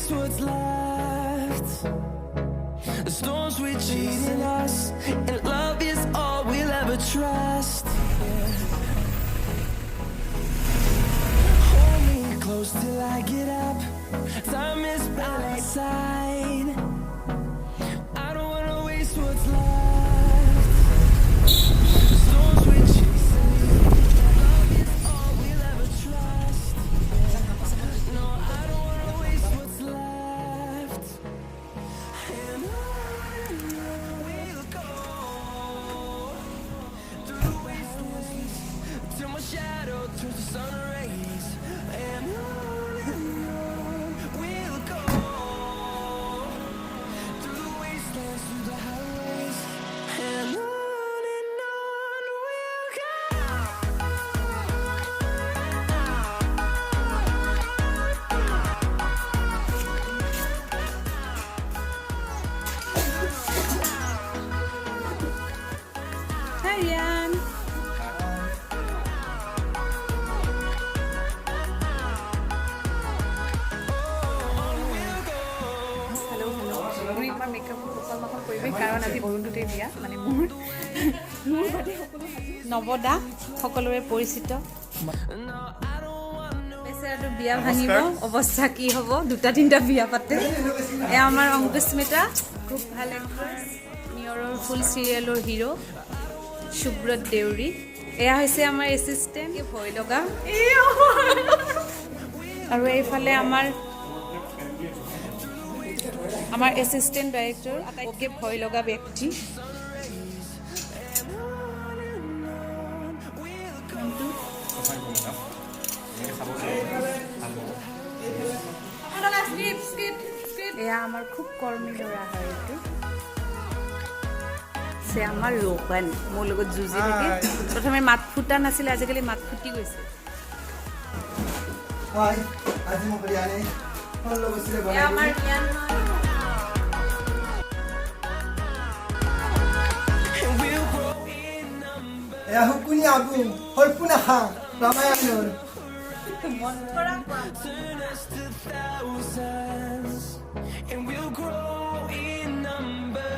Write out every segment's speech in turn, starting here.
waste what's left. The storms we're chasing us, and love is all we'll ever trust. Hold me close till I get up. Time is by my side. I don't wanna waste what's left. The storms we're chasing, love is all we'll ever trust. No, I don't wanna waste what's left. And on we'll go through the wastelands till my shadow turns to sun rays. And on we'll go through the wastelands, through the highways. And on we'll go. Hi, Yan. Hello. Tôi Iman makeup সকলমাখন কৰিবি কাৰণ আজি বৰুণটোতে বিয়া মানে মোৰ বাদে নৱদা সকলোৰে পৰিচিত বেচেৰাটো বিয়া ভাঙিব অৱস্থা কি হ'ব দুটা তিনিটা বিয়া পাতে এয়া আমাৰ অংকুস্মিতা খুব ভাল এক্ট্ৰেছ নিয়ৰৰ ফুল চিৰিয়েলৰ হিৰো সুব্ৰত দেউৰী এয়া হৈছে আমাৰ এছিষ্টেণ্ট ভয় লগা আৰু এইফালে আমাৰ এছিষ্টেণ্ট ডাইৰেক্টৰ আটাইতকৈ ভয় লগা ব্যক্তি এয়া আমাৰ খুব কৰ্মী ল'ৰা হয় এইটো সে আমাৰ ৰোহন মোৰ লগত যুঁজি থাকে প্ৰথমে মাত ফুটা নাছিলে আজিকালি মাত ফুটি গৈছে আজি মই বিৰিয়ানী ফল বসিলে এয়া আমাৰ জ্ঞান এয়া হুকুনি আবু হলপুনা খা ৰামায়ণৰ Turn us to thousands, and we'll grow in number,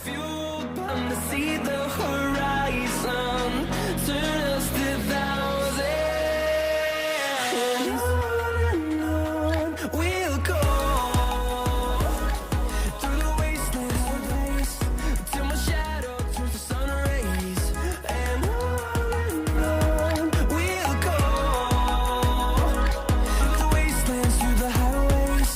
fueled by the see the horizon. Turn us to thousands, and on we'll go through the wastelands, till my shadow turns to sun rays. And on we'll go through the wastelands, through the highways.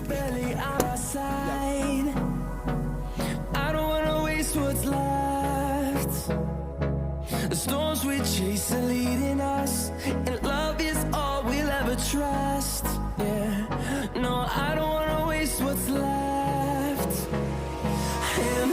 barely on our side. I don't wanna waste what's left. The storms we chase are leading us, and love is all we'll ever trust. Yeah, no, I don't wanna waste what's left. And